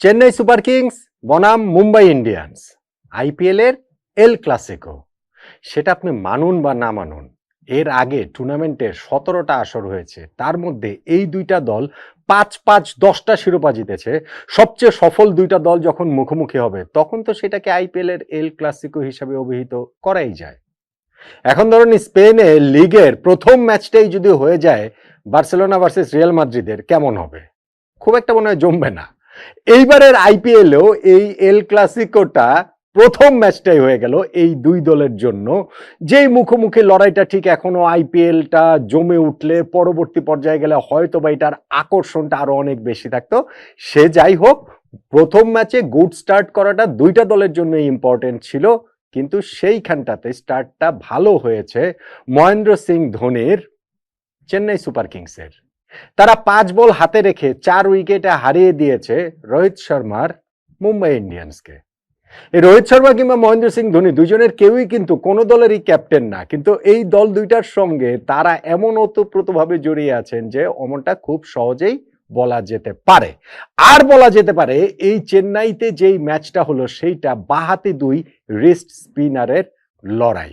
Chennai super Kings বনাম Mumbai Indians আইপিএলের El Clasico, সেটা আপনি মানুন বা না মানুন, এর আগে টুর্নামেন্টে 17টা আসর হয়েছে, তার মধ্যে এই দুইটা দল 5-5-10টা শিরোপা জিতেছে। সবচেয়ে সফল দুইটা দল যখন মুখোমুখি হবে তখন তো সেটাকে আইপিএলের এল ক্লাসিকো হিসাবে অভিহিত করাই যায়। এখন ধরুন স্পেনে লিগের প্রথম ম্যাচটাই যদি হয়ে যায় বার্সেলোনা ভার্সেস রিয়াল মাদ্রিদের, কেমন হবে? খুব একটা মনে হয় জমবে না। এইবারের আইপিএলেও এই এল ক্লাসিকোটা প্রথম ম্যাচটাই হয়ে গেল এই দুই দলের জন্য, যেই মুখোমুখি লড়াইটা ঠিক এখনো আইপিএলটা জমে উঠলে পরবর্তী পর্যায়ে গেলে হয়তো বা এটার আকর্ষণটা আরো অনেক বেশি থাকতো। সে যাই হোক, প্রথম ম্যাচে গুড স্টার্ট করাটা দুইটা দলের জন্য ইম্পর্টেন্ট ছিল, কিন্তু সেইখানটাতে স্টার্টটা ভালো হয়েছে মহেন্দ্র সিং ধোনির চেন্নাই সুপার কিংসের। তারা 5 বল হাতে রেখে 4 উইকেটে হারিয়ে দিয়েছে রোহিত শর্মার মুম্বাই ইন্ডিয়ান্সকে। এই রোহিত শর্মা কিংবা মহেন্দ্র সিং ধোনি দুজনের কেউই কিন্তু কোনো দলেরই ক্যাপ্টেন না, কিন্তু এই দল দুইটার সঙ্গে তারা এমন ওতপ্রোতভাবে জড়িয়ে আছেন যে অমনটা খুব সহজেই বলা যেতে পারে। আর বলা যেতে পারে এই চেন্নাইতে যেই ম্যাচটা হলো সেইটা বাঁহাতি দুই রিস্ট স্পিনারের লড়াই,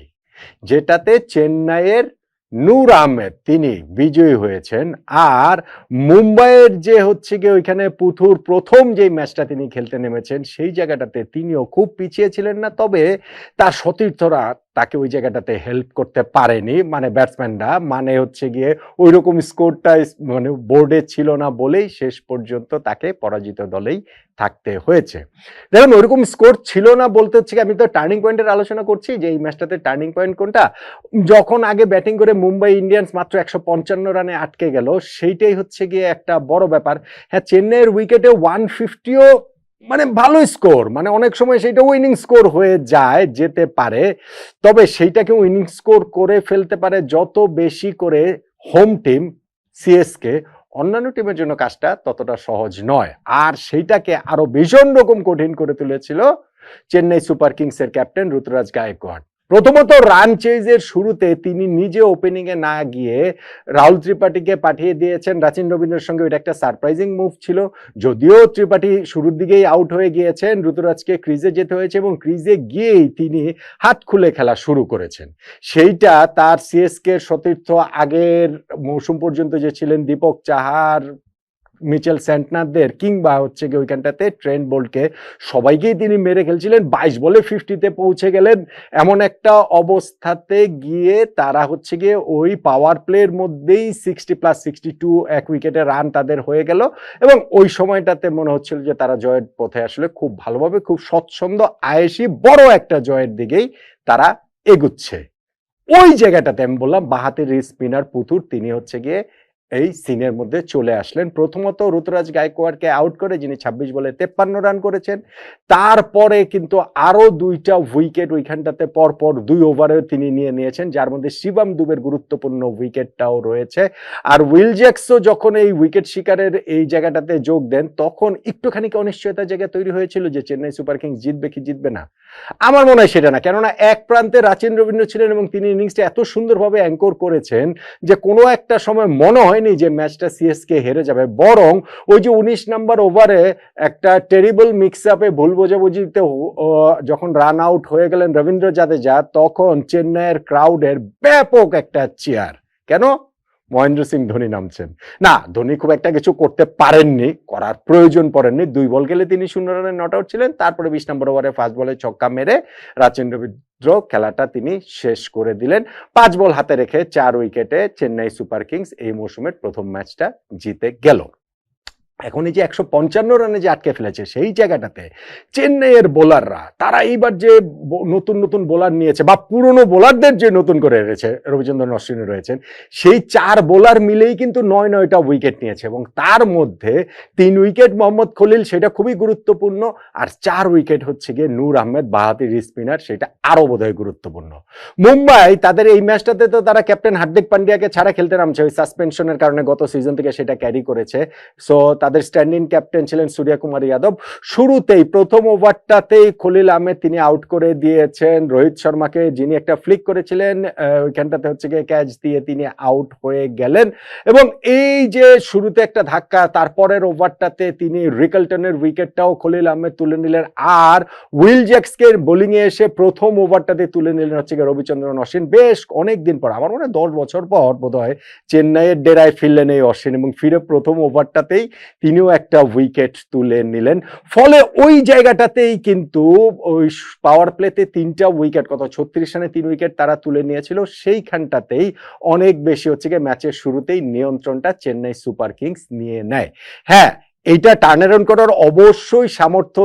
যেটাতে চেন্নাইয়ের নূর আহমেদ তিনি বিজয়ী হয়েছেন। আর মুম্বাইয়ের যে হচ্ছে গিয়ে ওইখানে পুথুর প্রথম যে ম্যাচটা তিনি খেলতে নেমেছেন সেই জায়গাটাতে তিনিও খুব পিছিয়ে ছিলেন না, তবে তার সতীর্থরা তাকে ওই জায়গাটাতে হেল্প করতে পারেনি, মানে ব্যাটসম্যানরা, মানে হচ্ছে গিয়ে ওই রকম স্কোরটা মানে বোর্ডে ছিল না বলেই শেষ পর্যন্ত তাকে পরাজিত দলেই থাকতে হয়েছে। দেখুন, ওইরকম স্কোর ছিল না বলতে হচ্ছে আমি তো টার্নিং পয়েন্টের আলোচনা করছি যে এই ম্যাচটাতে টার্নিং পয়েন্ট কোনটা, যখন আগে ব্যাটিং করে মুম্বাই ইন্ডিয়ান্স মাত্র 155 রানে আটকে গেল, সেইটাই হচ্ছে গিয়ে একটা বড় ব্যাপার। হ্যাঁ, চেন্নাইয়ের উইকেটে 150ও মানে ভালো স্কোর, মানে অনেক সময় সেইটা উইনিং স্কোর হয়ে যেতে পারে, তবে সেইটাকে উইনিং স্কোর করে ফেলতে পারে যত বেশি করে হোম টিম সিএসকে, অন্যান্য টিমের জন্য কাজটা ততটা সহজ নয়। আর সেইটাকে আরো ভীষণ রকম কঠিন করে তুলেছিল চেন্নাই সুপার কিংসের ক্যাপ্টেন ঋতুরাজ গায়কোয়াড়। প্রথমত রান চেজের শুরুতে তিনি নিজে ওপেনিং এ না গিয়ে রাহুল ত্রিপাঠীকে পাঠিয়ে দিয়েছেন রাচিন রবীন্দ্রের সঙ্গে। ওইটা একটা সারপ্রাইজিং মুভ ছিল, যদিও ত্রিপাঠী শুরুর দিকেই আউট হয়ে গিয়েছেন, ঋতুরাজকে ক্রিজে যেতে হয়েছে এবং ক্রিজে গিয়েই তিনি হাত খুলে খেলা শুরু করেছেন। সেইটা তার সিএসকে সতীর্থ আগের মৌসুম পর্যন্ত যে ছিলেন দীপক চাহার, মিচেল স্যান্টনারদের, কিংবা হচ্ছে গিয়ে ওইখানটাতে ট্রেন্ট বোল্টকে সবাইকেই তিনি মেরে খেলছিলেন। 22 বলে 50-তে পৌঁছে গেলেন। এমন একটা অবস্থাতে গিয়ে তারা হচ্ছে গিয়ে ওই পাওয়ার প্লের মধ্যেই 60+62 এক উইকেটে রান তাদের হয়ে গেল এবং ওই সময়টাতে মনে হচ্ছিল যে তারা জয়ের পথে আসলে খুব ভালোভাবে, খুব স্বচ্ছন্দ আয়েসি বড় একটা জয়ের দিকেই তারা এগুচ্ছে। ওই জায়গাটাতে আমি বললাম বাঁহাতের স্পিনার পুতুর তিনি হচ্ছে গিয়ে এই সিনের মধ্যে চলে আসলেন। প্রথমত ঋতুরাজ গায়কোয়াড়কে আউট করে, যিনি 26 বলে 53 রান করেছেন। তারপরে কিন্তু আরো দুইটা উইকেট ওইখানটাতে পরপর 2 ওভারে তিনি নিয়েছেন, যার মধ্যে শিবম দুবের গুরুত্বপূর্ণ উইকেটটাও রয়েছে। আর উইল জ্যাক্সও যখন এই উইকেট শিকারের এই জায়গাটাতে যোগ দেন তখন একটুখানি অনিশ্চয়তার জায়গা তৈরি হয়েছিল যে চেন্নাই সুপার কিংস জিতবে কি জিতবে না। আমার মনে হয় সেটা না, কেননা এক প্রান্তে রাচিন রবীন্দ্র ছিলেন এবং তিনি ইনিংসটা এত সুন্দরভাবে অ্যাঙ্কর করেছেন যে কোনো একটা সময় মনে হয়নি যে ম্যাচটা সিএসকে হেরে যাবে, বরং ওই যে 19 নম্বর ওভারে একটা টেরিবল মিক্স আপে ভুল বোঝাবুঝিতে যখন রান আউট হয়ে গেলেন রবীন্দ্র জাদেজা, তখন চেন্নাইয়ের ক্রাউডের ব্যাপক একটা চিয়ার। কেন? মহেন্দ্র সিং ধোনি নামছেন না। ধোনি খুব একটা কিছু করতে পারেননি, করার প্রয়োজন পড়েননি। 2 বল গেলে তিনি 0 রানে নট আউট ছিলেন। তারপরে 20 নম্বর ওভারে ফার্স্ট বলে ছক্কা মেরে রাচিন রবীন্দ্র খেলাটা তিনি শেষ করে দিলেন। 5 বল হাতে রেখে 4 উইকেটে চেন্নাই সুপার কিংস এই মৌসুমের প্রথম ম্যাচটা জিতে গেল। এখন এই যে 155 রানে যে আটকে ফেলেছে সেই জায়গাটাতে চেন্নাইয়ের বোলাররা, তারা এইবার যে নতুন নতুন বোলার নিয়েছে বা পুরনো বোলারদের যে নতুন করে এনেছে, রবিচন্দ্রন অশ্বিনী রয়েছেন, সেই 4 বোলার মিলেই কিন্তু 9টা উইকেট নিয়েছে এবং তার মধ্যে 3 উইকেট মোহাম্মদ খলিল, সেটা খুবই গুরুত্বপূর্ণ, আর 4 উইকেট হচ্ছে গিয়ে নূর আহমেদ বাঁহাতি স্পিনার, সেটা আরো বোধহয় গুরুত্বপূর্ণ। মুম্বাই তাদের এই ম্যাচটাতে তো তারা ক্যাপ্টেন হার্দিক পান্ডিয়াকে ছাড়া খেলতে নামছে, ওই সাসপেনশনের কারণে গত সিজন থেকে সেটা ক্যারি করেছে। সো তাদের স্ট্যান্ডিং ক্যাপ্টেন ছিলেন সূর্যা কুমার যাদব। শুরুতেই প্রথম ওভারটাতেই খলিল আহমেদ তিনি আউট করে দিয়েছেন রোহিত শর্মাকে, যিনি একটা ফ্লিক করেছিলেন ওইখানটাতে হচ্ছে গিয়ে ক্যাচ দিয়ে তিনি আউট হয়ে গেলেন। এবং এই যে শুরুতে একটা ধাক্কা, তারপরের ওভারটাতে তিনি রিকলটনের উইকেটটাও খলিল আহমেদ তুলে নিলেন, আর উইল জ্যাক্সকে বোলিংয়ে এসে প্রথম ওভারটাতে তুলে নিলেন হচ্ছে গিয়ে রবিচন্দ্রন অশ্বিন। বেশ অনেকদিন পর, আমার মনে হয় 10 বছর পর বোধহয় চেন্নাইয়ের ডেরায় ফিরলেন এই অশ্বিন, এবং ফিরে প্রথম ওভারটাতেই তিনিও একটা উইকেট তুলে নিলেন। ফলে ওই জায়গাটাতেই কিন্তু ওই পাওয়ার প্লেতে 3টা উইকেট, কত 36 রানে 3 উইকেট তারা তুলে নিয়েছিল, সেইখানটাতেই অনেক বেশি হচ্ছে গিয়ে ম্যাচের শুরুতেই নিয়ন্ত্রণটা চেন্নাই সুপার কিংস নিয়ে নেয়। হ্যাঁ, এইটা টার্ন অ্যারাউন্ড করার অবশ্যই সামর্থ্য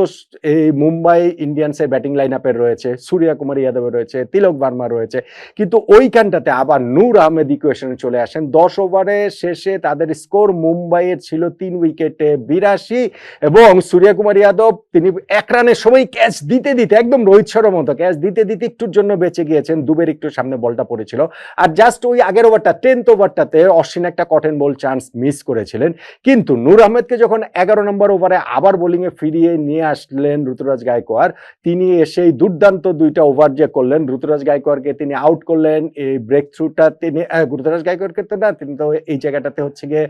এই মুম্বাই ইন্ডিয়ান্সের ব্যাটিং লাইন আপের রয়েছে, সূর্যা কুমার যাদবের রয়েছে, তিলক ভার্মা রয়েছে, কিন্তু ওইখানটাতে আবার নূর আহমেদ ইকুয়েশনে চলে আসেন। 10 ওভারের শেষে তাদের স্কোর মুম্বাইয়ের ছিল 3 উইকেটে 82, এবং সূর্যা কুমার যাদব তিনি 1 রানের সময় ক্যাচ দিতে দিতে, একদম রোহিত শর্মার মতো ক্যাচ দিতে দিতে একটুর জন্য বেঁচে গিয়েছেন, দুবের একটু সামনে বলটা পড়েছিল। আর জাস্ট ওই আগের ওভারটা 10th ওভারটাতে অশ্বিন একটা কটেন বল চান্স মিস করেছিলেন, কিন্তু নূর আহমেদকে যখন 11 নম্বর ওভারে আবার বোলিংয়ে ফিরিয়ে নিয়ে আসলেন ঋতুরাজ গায়কোয়াড়, তিনি এসেই দুর্দান্ত 2টা ওভার যে করলেন, ঋতুরাজ গায়কোয়াড়কে তিনি আউট করলেন। এই ব্রেক থ্রুটা তিনি ঋতুরাজ গায়কোয়াড়কে তো না, তিনি তো এই জায়গাটাতে হচ্ছে গিয়ে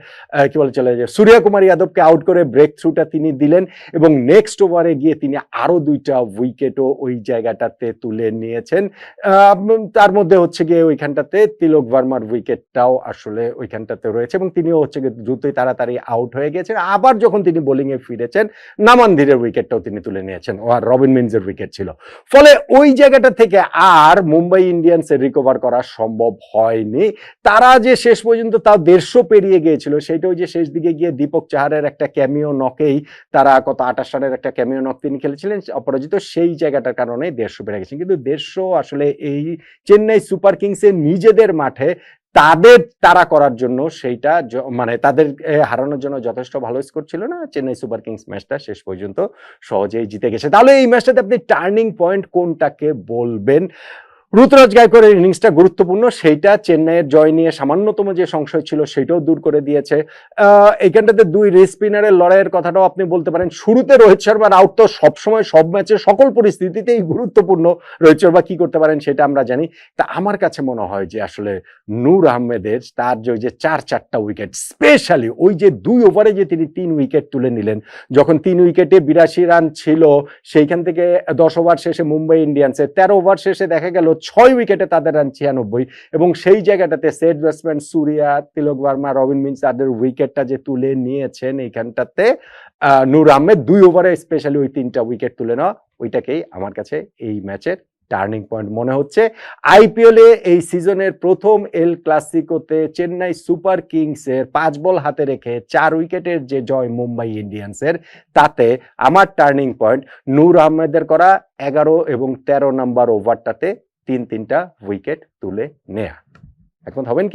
কি বলে চলে যায় সূর্যা কুমার যাদবকে আউট করে ব্রেক থ্রুটা তিনি দিলেন, এবং নেক্সট ওভারে গিয়ে তিনি আরো 2টা উইকেটও ওই জায়গাটাতে তুলে নিয়েছেন। তার মধ্যে হচ্ছে গিয়ে ওইখানটাতে তিলক ভার্মার উইকেটটাও আসলে ওইখানটাতে রয়েছে, এবং তিনিও হচ্ছে গিয়ে দ্রুতই তাড়াতাড়ি আউট হয়ে গেছেন। আবার যখন তিনি বোলিং এ ফিরেছেন, নামান ধীরের উইকেটটাও তিনি তুলে নিয়েছেন, আর রবিন মিন্সের উইকেট ছিল। ফলে ওই জায়গাটা থেকে আর মুম্বাই ইন্ডিয়ান্সের রিকভার করা সম্ভব হয়নি। তারা যে শেষ পর্যন্ত তাও 150 পেরিয়ে গিয়েছিল, সেইটাও যে শেষ দিকে গিয়ে দীপক চাহারের একটা ক্যামিও নকেই তারা কত 28 রানের একটা ক্যামিও নক তিনি খেলেছিলেন অপরাজিত, সেই জায়গাটার কারণে 150 পেরে গেছেন। কিন্তু 150 আসলে এই চেন্নাই সুপার কিংসের নিজেদের মাঠে তাদের তাড়া করার জন্য, সেইটা মানে তাদের হারানোর জন্য যথেষ্ট ভালো স্কোর ছিল না। চেন্নাই সুপার কিংস ম্যাচটা শেষ পর্যন্ত সহজেই জিতে গেছে। তাহলে এই ম্যাচটাতে আপনি টার্নিং পয়েন্ট কোনটাকে বলবেন? ঋতুরাজ গায়কোয়াড়ের ইনিংসটা গুরুত্বপূর্ণ, সেইটা চেন্নাইয়ের জয় নিয়ে সামান্যতম যে সংশয় ছিল সেটাও দূর করে দিয়েছে। এইখানটাতে 2 রিস্পিনারের লড়াইয়ের কথাটাও আপনি বলতে পারেন। শুরুতে রোহিত শর্মার আউট তো সবসময় সব ম্যাচে সকল পরিস্থিতিতেই গুরুত্বপূর্ণ, রোহিত শর্মা কি করতে পারেন সেটা আমরা জানি। তা আমার কাছে মনে হয় যে আসলে নূর আহমেদের তার যে 4টা উইকেট, স্পেশালি ওই যে 2 ওভারে যে তিনি 3 উইকেট তুলে নিলেন, যখন 3 উইকেটে 82 রান ছিল, সেইখান থেকে 10 ওভার শেষে মুম্বাই ইন্ডিয়ান্সের 13 ওভার শেষে দেখা গেল 6 উইকেটে তাদের রান 96, এবং সেই জায়গাটাতে সেট ব্যাটসম্যান সূর্যা, তিলক ভার্মা, রবিন মিন্স তাদের উইকেটটা যে তুলে নিয়েছেন, এইখানটাতে নূর আহমেদ 2 ওভারে স্পেশালি ওই 3টা উইকেট তুলে নেওয়া, ওইটাকেই আমার কাছে এই ম্যাচের টার্নিং পয়েন্ট মনে হচ্ছে। আইপিএলে এই সিজনের প্রথম এল ক্লাসিকোতে চেন্নাই সুপার কিংসের 5 বল হাতে রেখে 4 উইকেটের যে জয় মুম্বাই ইন্ডিয়ান্সের, তাতে আমার টার্নিং পয়েন্ট নূর আহমেদের করা 11 এবং 13 নম্বর ওভারটাতে 3টা উইকেট তুলে নেয়া। একমত হবেন কি?